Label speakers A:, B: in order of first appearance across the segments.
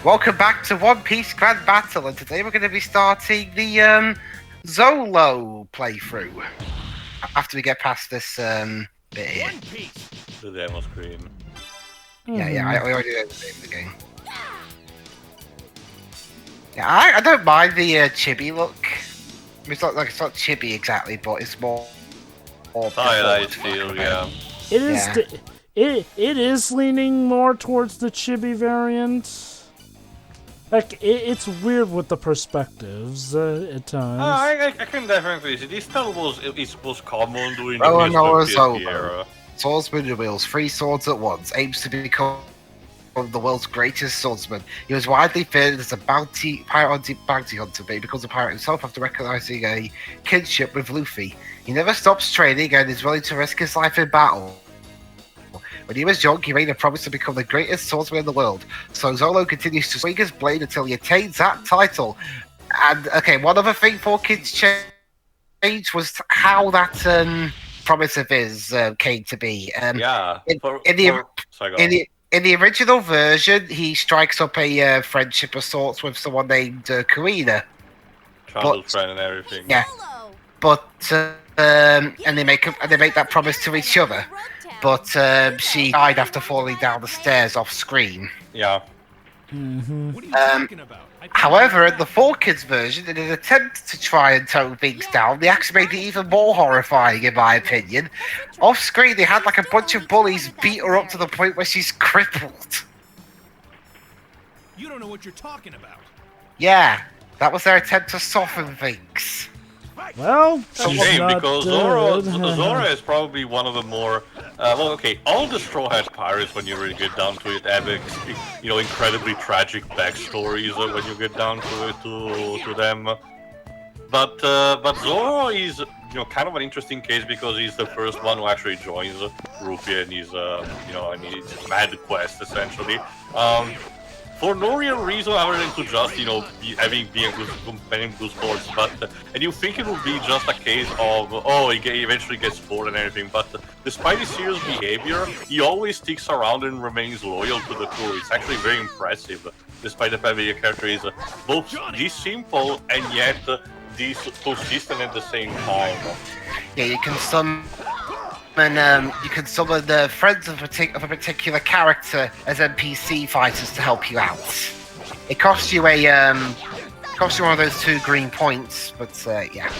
A: Welcome back to One Piece Grand Battle, and today we're going to be starting the Zolo playthrough. After we get past this bit here.
B: One Piece.
C: The demo screen.
A: Yeah, I already know the name of the game. Yeah, I don't mind the chibi look. I mean, it's not chibi exactly, but it's more
C: Highlight feel, yeah.
D: It is.
A: Yeah.
D: It is leaning more towards the chibi variant. Like it's weird with the perspectives at times.
C: I can definitely see this style was common during
A: Oh,
C: the
A: no,
C: PSP era.
A: Swordsman who wields 3 swords at once, aims to become one of the world's greatest swordsmen. He was widely feared as a bounty hunter, but he becomes a pirate himself after recognizing a kinship with Luffy. He never stops training and is willing to risk his life in battle. When he was young, he made a promise to become the greatest swordsman in the world. So Zolo continues to swing his blade until he attains that title. And, okay, one other thing for kids change was how that promise of his came to be. In the original version, he strikes up a friendship of sorts with someone named Karina.
C: Childhood friend and everything.
A: Yeah, but and they make that promise to each other. But she died after falling down the stairs off screen.
C: Yeah.
D: Mm-hmm.
B: What are you talking about?
A: However, in the 4Kids version, in an attempt to try and tone things down, they actually made it even more horrifying, in my opinion. Off screen, they had like a bunch of bullies beat her up to the point where she's crippled.
B: You don't know what you're talking about.
A: Yeah, that was their attempt to soften things.
D: Well,
C: It's a shame because Zoro is probably one of the more all the Straw Hat Pirates, when you really get down to it, have incredibly tragic backstories when you get down to it to them. But Zoro is kind of an interesting case because he's the first one who actually joins Ruffy and he's and he's mad quest essentially. For no real reason other than to just, being a good companion, good sports, and you think it would be just a case of, he eventually gets bored and everything, but despite his serious behavior, he always sticks around and remains loyal to the crew. It's actually very impressive, despite the fact that your character is both this simple and yet this consistent at the same time.
A: Yeah, you can summon the friends of a particular character as NPC fighters to help you out. It costs you one of those 2 green points, but yeah.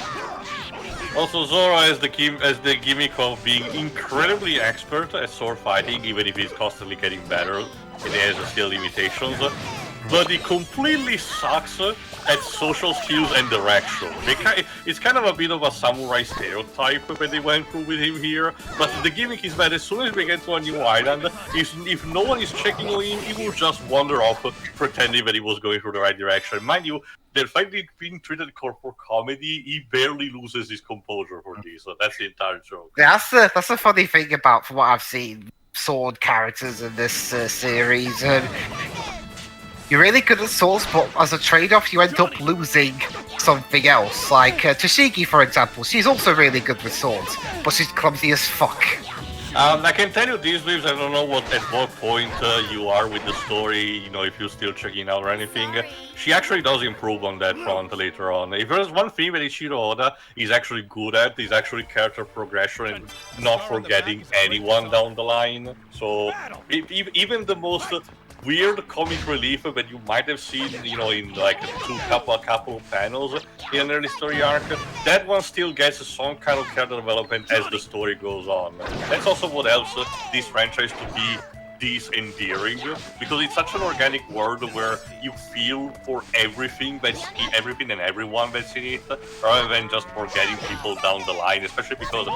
C: Also, Zoro has the gimmick of being incredibly expert at sword fighting, even if he's constantly getting better, and he has still limitations. But he completely sucks at social skills and direction. It's kind of a bit of a samurai stereotype when they went through with him here, but the gimmick is that as soon as we get to a new island, if no one is checking on him, he will just wander off pretending that he was going through the right direction. Mind you, despite being treated for comedy, he barely loses his composure for this, so that's the entire joke.
A: That's the funny thing about, from what I've seen, sword characters in this series. You're really good at swords, but as a trade-off, you end up losing something else. Like Tashigi, for example, she's also really good with swords, but she's clumsy as fuck.
C: I can tell you these Dwibs, I don't know at what point you are with the story, if you're still checking out or anything. She actually does improve on that front later on. If there's one thing that Ichiro Oda is actually good at, is actually character progression and not forgetting anyone down the line. So, even the most weird comic relief that you might have seen, in like a couple of panels in an early story arc, that one still gets some kind of character development as the story goes on. That's also what helps this franchise to be this endearing, because it's such an organic world where you feel for everything and everyone that's in it, rather than just forgetting people down the line, especially because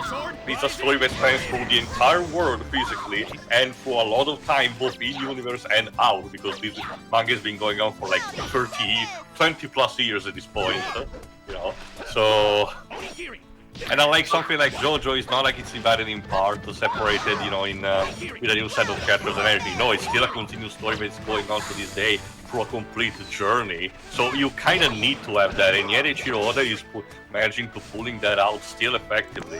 C: it's a story that spans through the entire world physically and for a lot of time both in universe and out, because this manga has been going on for like 20 plus years at this point, so. And I like something like JoJo, it's not like it's divided in part, separated, with a new set of characters and everything. No, it's still a continuous story that's going on to this day through a complete journey. So you kind of need to have that, and yet Ichiro Oda is managing to pulling that out still effectively.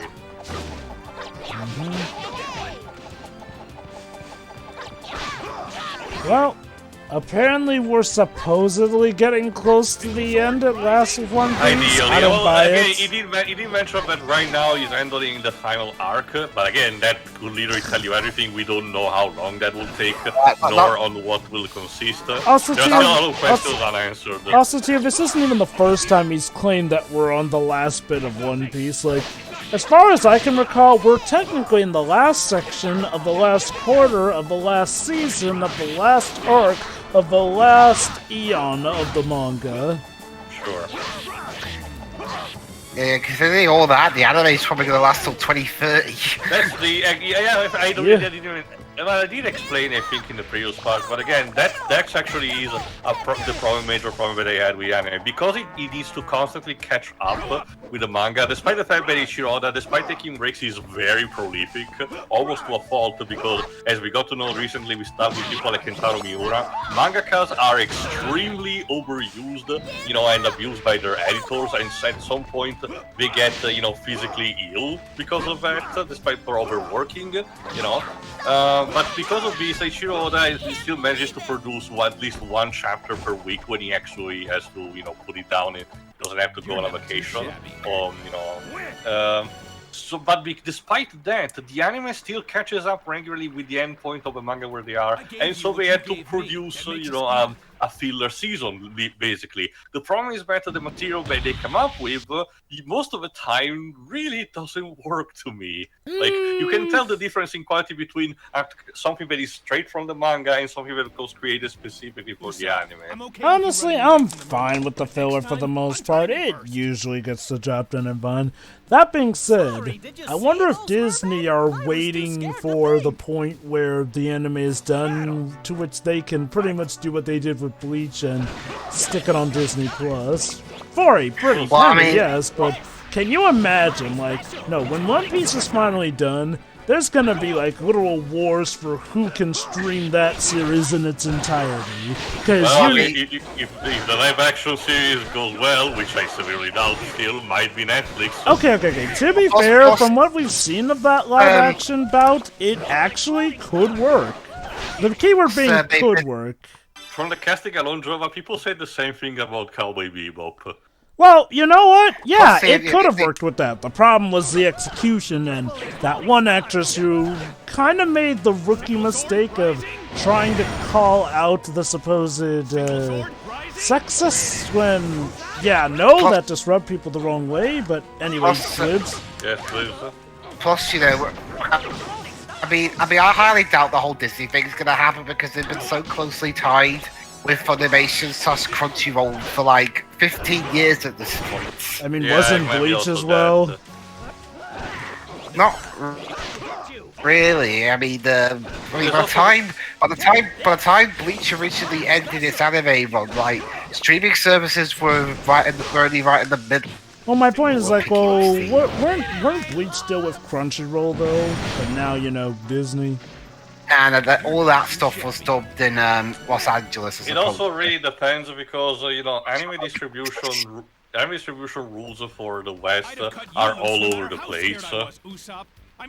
D: Well, Apparently, we're supposedly getting close to the end at last of One Piece.
C: Ideally,
D: I don't buy it.
C: He did mention that right now he's handling the final arc, but again, that could literally tell you everything. We don't know how long that will take, nor on what will consist.
D: Also,
C: There's
D: too,
C: still a lot of questions unanswered.
D: Also, too, this isn't even the first time he's claimed that we're on the last bit of One Piece. Like, as far as I can recall, we're technically in the last section of the last quarter of the last season of the last arc of the last eon of the manga.
C: Sure.
A: Yeah, considering all that, the anime is probably going to last till 2030.
C: That's the I did explain, I think, in the previous part, but again, that's actually is the major problem that I had with anime, because it needs to constantly catch up with the manga. Despite the fact that Ichiroda, despite taking breaks, is very prolific, almost to a fault, because as we got to know recently, we started with people like Kentaro Miura. Mangakas are extremely overused, and abused by their editors, and at some point they get, physically ill because of that, despite their overworking, but because of this, Eiichiro Oda still manages to produce at least one chapter per week when he actually has to, put it down. It doesn't have to go on a vacation. Despite that, the anime still catches up regularly with the end point of the manga where they are, and so they had to produce, a filler season, basically. The problem is that the material that they come up with, most of the time, really doesn't work to me. Like, you can tell the difference in quality between something that is straight from the manga and something that was created specifically for the anime.
D: Honestly, I'm fine with the filler for the most part. It usually gets the job done and fun. That being said, I wonder if Disney are waiting for the point where the anime is done, to which they can pretty much do what they did with Bleach and stick it on Disney Plus. For a pretty penny, yes, but can you imagine, when One Piece is finally done, there's gonna be, literal wars for who can stream that series in its entirety. Because
C: if the live-action series goes well, which I severely doubt still, might be Netflix.
D: Okay. To be fair, from what we've seen of that live-action bout, it actually could work. The keyword being could work.
C: From the casting alone, Jova, people said the same thing about Cowboy Bebop.
D: Well, you know what? Yeah, it could have worked with that. The problem was the execution and that one actress who kind of made the rookie mistake of trying to call out the supposed sexist when, that just rubbed people the wrong way, but anyway, Dwibs.
C: Yes, please.
A: Plus, I highly doubt the whole Disney thing is going to happen because they've been so closely tied with Funimation / Crunchyroll for 15 years at this point.
D: I mean, wasn't Bleach as well?
A: Not really. I mean, by the time Bleach originally ended its anime run, streaming services were only right in the middle.
D: Well, my point is weren't Bleach still with Crunchyroll though? But now, Disney.
A: And all that stuff was dubbed in Los Angeles.
C: It also really depends because anime distribution rules for the West are all over the place.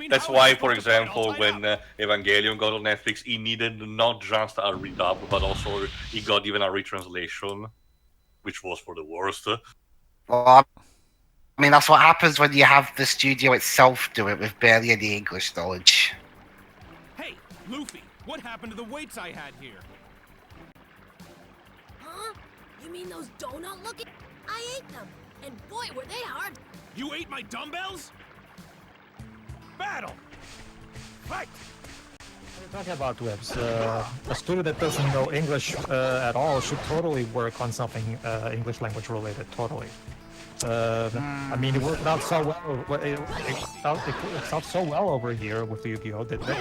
C: That's why, for example, when Evangelion got on Netflix, it needed not just a redub, but also it got even a retranslation, which was for the worst.
A: Well, I mean, that's what happens when you have the studio itself do it with barely any English knowledge.
B: Hey, Luffy, what happened to the weights I had here?
E: Huh? You mean those donut-looking? I ate them, and boy, were they hard.
B: You ate my dumbbells? Battle! Fight!
F: What are you talking about, Dwibs? A student that doesn't know English at all should totally work on something English language related, totally. I mean, it worked out so well. It worked out so well over here with the Yu-Gi-Oh! Didn't it?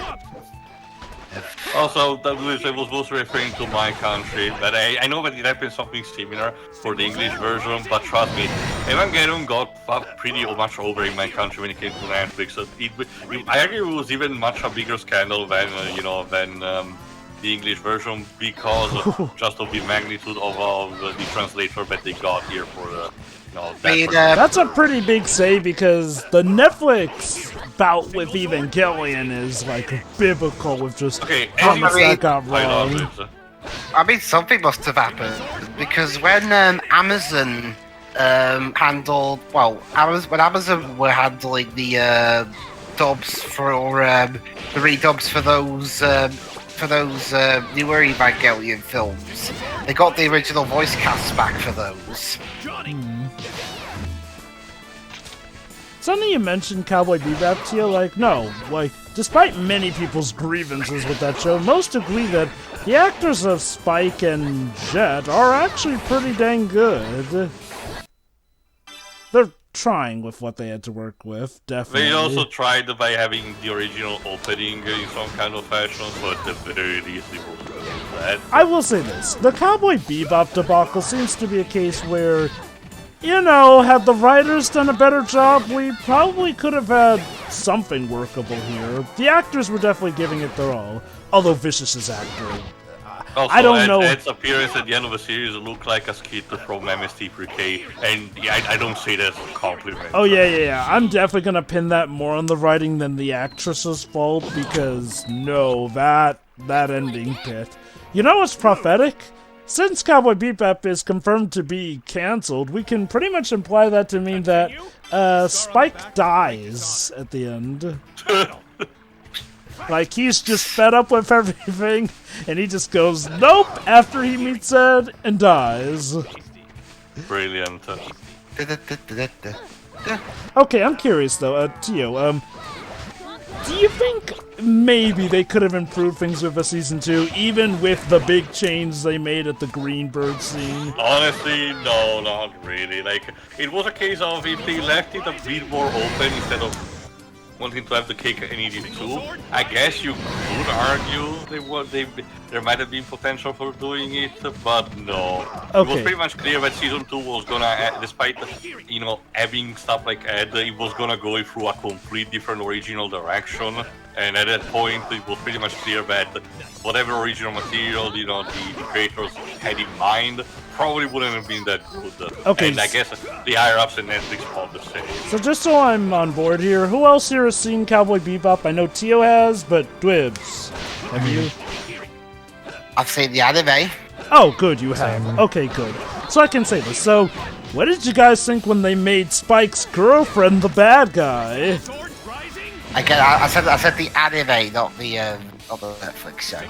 C: Also, I was mostly referring to my country, but I know that it happened something similar for the English version, but trust me, Evangelion got pretty much over in my country when it came to Netflix. I argue it was even much a bigger scandal than the English version because just of the magnitude of the translator that they got here for
D: that's a pretty big say because the Netflix bout with Evangelion is biblical with just how much that got wrong.
A: I mean, something must have happened because when Amazon handled, well, when Amazon were handling the dubs for the redubs for those newer Evangelion films, they got the original voice casts back for those.
D: Something you mentioned Cowboy Bebop to you, like, no, like, despite many people's grievances with that show, most agree that the actors of Spike and Jet are actually pretty dang good. They're trying with what they had to work with, definitely.
C: They also tried by having the original opening in some kind of fashion, so at the very least it was good with that.
D: I will say this, the Cowboy Bebop debacle seems to be a case where, you know, had the writers done a better job, we probably could have had something workable here. The actors were definitely giving it their all, although Vicious's actor,
C: Also,
D: I don't know.
C: Ed's appearance at the end of the series looked like a skit from MST3K, and yeah, I don't say that as a compliment.
D: Oh yeah. I'm definitely gonna pin that more on the writing than the actress's fault, because no, that ending bit. You know what's prophetic? Since Cowboy Bebop is confirmed to be cancelled, we can pretty much imply that to mean that Spike dies at the end. Like, he's just fed up with everything, and he just goes, nope, after he meets Ed, and dies.
C: Brilliant.
D: Okay, I'm curious though, Tio, do you think maybe they could have improved things with a season 2, even with the big change they made at the Greenbird scene?
C: Honestly, no, not really. Like, it was a case of if they left it a bit more open instead of wanting to have the cake and eat it too, I guess you could argue there might have been potential for doing it, but no.
D: Okay.
C: It was pretty much clear that season 2 was gonna, despite, you know, having stuff like Ed, it was gonna go through a complete different original direction, and at that point it was pretty much clear that whatever original material, you know, the creators had in mind probably wouldn't have been that good.
D: Okay.
C: And I guess the higher-ups in Netflix felt the same.
D: So just so I'm on board here, who else here has seen Cowboy Bebop? I know Tio has, but Dwibs, have you?
A: I've seen the anime.
D: Oh, good, you have. Okay, good. So I can say this. So, what did you guys think when they made Spike's girlfriend the bad guy?
A: Again, I said the anime, not the Netflix show.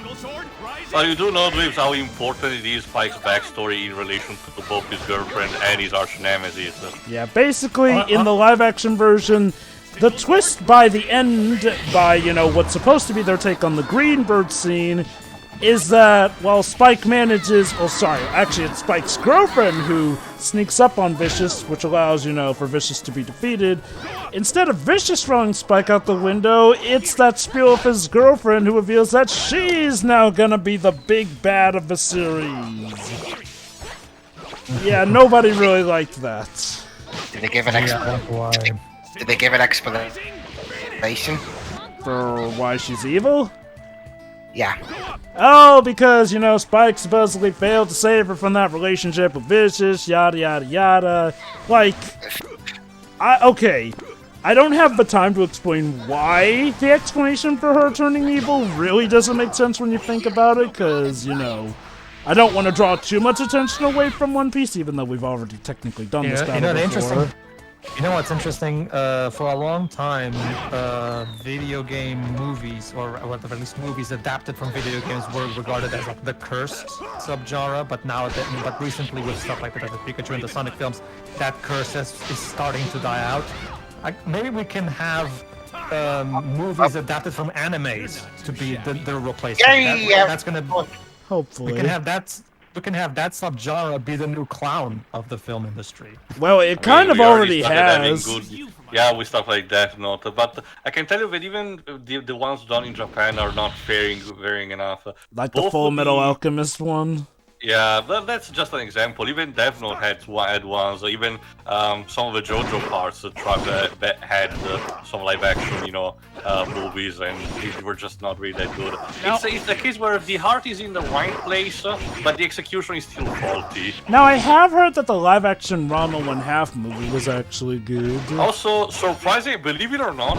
C: Well, you do know, Dwibs, how important it is Spike's backstory in relation to both his girlfriend and his arch nemesis.
D: Yeah, basically, in the live-action version, the twist by the end, by, you know, what's supposed to be their take on the Greenbird scene, is that while Spike manages, actually it's Spike's girlfriend who sneaks up on Vicious, which allows, you know, for Vicious to be defeated. Instead of Vicious throwing Spike out the window, it's that spiel of his girlfriend who reveals that she's now gonna be the big bad of the series. Yeah, nobody really liked that.
A: Did they give an explanation? Did they give an explanation
D: For why she's evil?
A: Yeah.
D: Oh, because, you know, Spike supposedly failed to save her from that relationship with Vicious, yada yada yada. Like, okay. I don't have the time to explain why the explanation for her turning evil really doesn't make sense when you think about it, because, you know, I don't want to draw too much attention away from One Piece, even though we've already technically done this battle before.
F: You know what's interesting? For a long time, video game movies, or at the least movies adapted from video games, were regarded as like the cursed subgenre. But but recently with stuff like the Pikachu and the Sonic films, that curse is starting to die out. Maybe we can have movies adapted from animes to be the replacement. That's gonna.
D: Hopefully.
F: We can have that subgenre be the new clown of the film industry.
D: Well, it kind of already has.
C: Yeah, with stuff like that, not. But I can tell you that even the ones done in Japan are not varying enough.
D: Like the Full Metal Alchemist one.
C: Yeah, that's just an example. Even Death Note had ones. Even some of the JoJo parts had some live action, you know, movies, and they were just not really that good. It's a case where the heart is in the right place, but the execution is still faulty.
D: Now, I have heard that the live action Ranma 1/2 movie was actually good.
C: Also, surprisingly, believe it or not,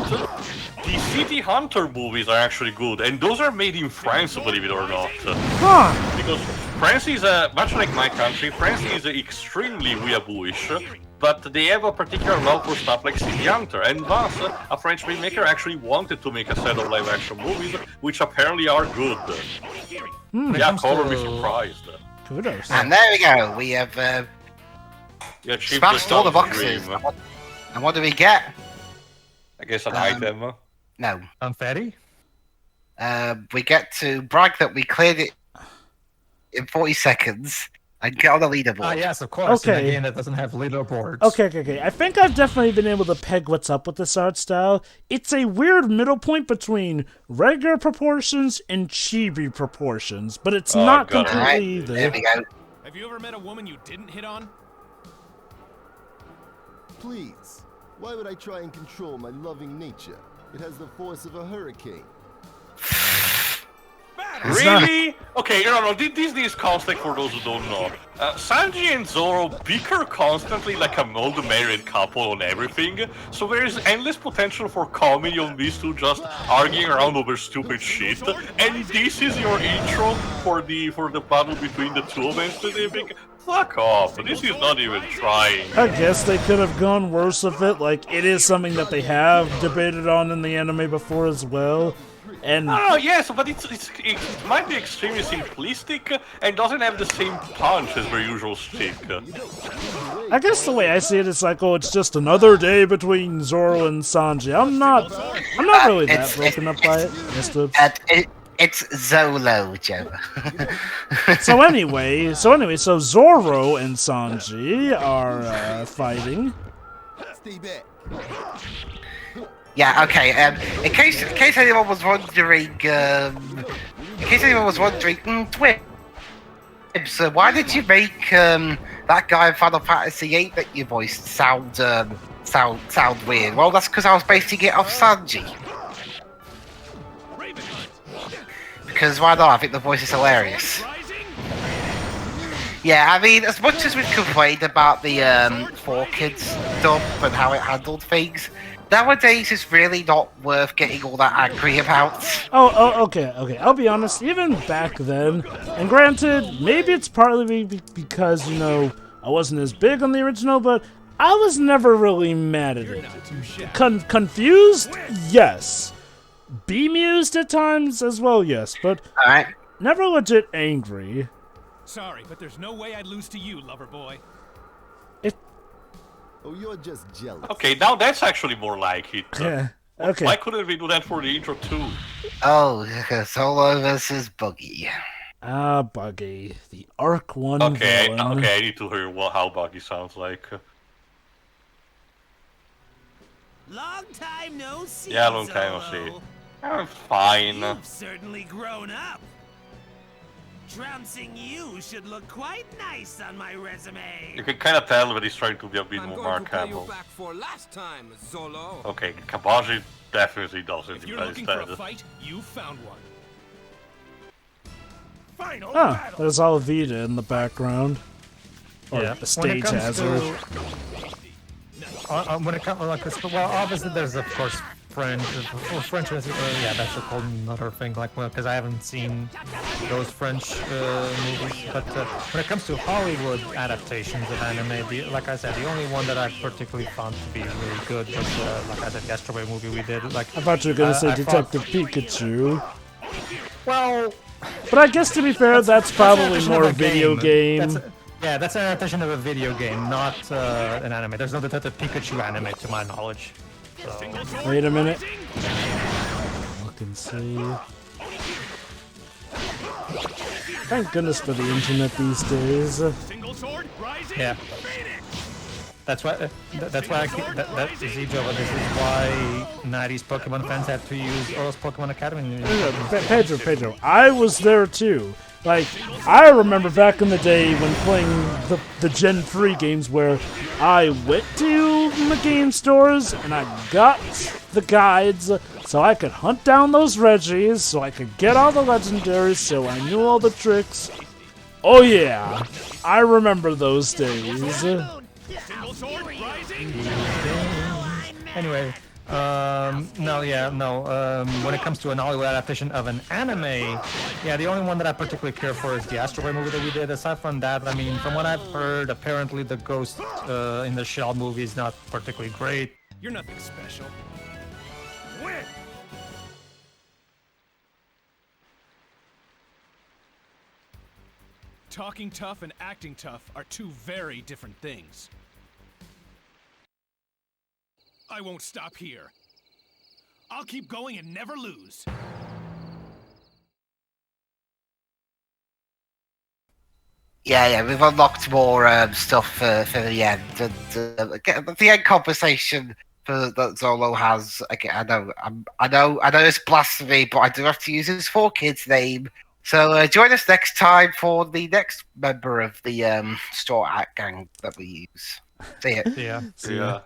C: The City Hunter movies are actually good, and those are made in France, believe it or not.
D: Huh.
C: Because France is, much like my country, France is extremely weeabooish, but they have a particular love for stuff like City Hunter, and thus, a French filmmaker actually wanted to make a set of live-action movies, which apparently are good. Yeah, color me surprised.
D: Kudos.
A: And there we go. We have
C: Yeah,
A: smashed all the boxes. And what do we get?
C: I guess an item.
A: No.
F: Confetti?
A: We get to brag that we cleared it in 40 seconds and get on the leaderboard.
F: Ah, yes, of course.
D: Okay.
F: In a game that doesn't have leaderboards.
D: Okay. I think I've definitely been able to peg what's up with this art style. It's a weird middle point between regular proportions and chibi proportions, but it's not
C: got it.
D: completely
A: Alright,
D: either.
A: there we go.
B: Have you ever met a woman you didn't hit on?
G: Please, why would I try and control my loving nature? It has the force of a hurricane.
C: Really? Okay, no, this is context for those who don't know. Sanji and Zoro bicker constantly like an old married couple on everything, so there is endless potential for comedy on these two just arguing around over stupid shit. And this is your intro for the battle between the two of them specific? Fuck off, this is not even trying.
D: I guess they could have gone worse with it. Like, it is something that they have debated on in the anime before as well. And
C: Oh yes, but it might be extremely simplistic and doesn't have the same punch as their usual stick.
D: I guess the way I see it is like, oh, it's just another day between Zoro and Sanji. I'm not really that
A: It's-
D: broken up by it. Mr.
A: It's Zolo, Joe.
D: So anyway, so Zoro and Sanji are fighting.
G: Stay back.
A: Yeah, okay. In case anyone was wondering, Dwibs, why did you make that guy in Final Fantasy VIII that you voiced sound weird? Well, that's because I was basing it off Sanji. Because why not? I think the voice is hilarious. Yeah, I mean, as much as we've complained about the 4Kids dub and how it handled things, nowadays it's really not worth getting all that angry about.
D: Okay. I'll be honest, even back then, and granted, maybe it's partly because, you know, I wasn't as big on the original, but I was never really mad at it. Confused? Yes. Bemused at times as well, yes, but
A: Alright.
D: never legit angry.
B: Sorry, but there's no way I'd lose to you, lover boy.
G: Oh, you're just jealous.
C: Okay, now that's actually more like it.
D: Yeah, okay.
C: Why couldn't we do that for the intro too?
A: Oh, Solo versus Buggy.
D: Ah, Buggy, the Arc 1
C: Okay,
D: villain.
C: okay, I need to hear how Buggy sounds like.
H: Long time no see.
C: Yeah, long time no
H: Zolo.
C: see. Fine.
H: You've certainly grown up. Trouncing you should look quite nice on my resume.
C: You can kind of tell that he's trying to be a bit more marketable.
I: back for last time, Zolo.
C: Okay, Kabaji definitely doesn't
B: If
C: do
B: you're
C: that
B: looking for a
C: instead.
B: fight, you found one. Final
D: Ah,
B: battle.
D: there's Alvida in the background. Or
F: Yeah.
D: the stage hazard.
F: When it comes, well, obviously there's of course French. French is, yeah, that's a whole another thing. Like, because I haven't seen those French movies. But when it comes to Hollywood adaptations of anime, like I said, the only one that I particularly found to be really good was, like I said, the Astro Boy movie we did. Like,
D: I thought you were gonna say
F: I
D: Detective
F: thought-
D: Pikachu.
F: Well,
D: But I guess to be fair, that's
F: an
D: probably
F: adaptation
D: more
F: of
D: a video game.
F: That's an adaptation of a video game, not an anime. There's no Detective Pikachu anime, to my knowledge. So.
D: Wait a minute. Look and see. Thank goodness for the internet these days.
B: Single sword, rising.
F: Yeah. That's why. That's why I keep. That is Jova. This is why 90s Pokemon fans have to use Oro's Pokemon Academy.
D: Pedro, I was there too. Like, I remember back in the day when playing the Gen 3 games where I went to the game stores and I got the guides so I could hunt down those Reggies, so I could get all the legendaries, so I knew all the tricks. Oh yeah, I remember those days.
B: Single sword, rising.
F: Anyway, No, yeah, no. When it comes to an Hollywood adaptation of an anime, yeah, the only one that I particularly care for is the Asteroid movie that we did. Aside from that, I mean, from what I've heard, apparently the Ghost in the Shell movie is not particularly great.
B: You're nothing special. Win! Talking tough and acting tough are two very different things. I won't stop here. I'll keep going and never lose.
A: Yeah, we've unlocked more stuff for the end, and the end conversation that Zolo has. Again, I know it's blasphemy, but I do have to use his 4 kids name. So join us next time for the next member of the Straw Hat gang that we use. See ya.
F: Yeah.
C: Yeah.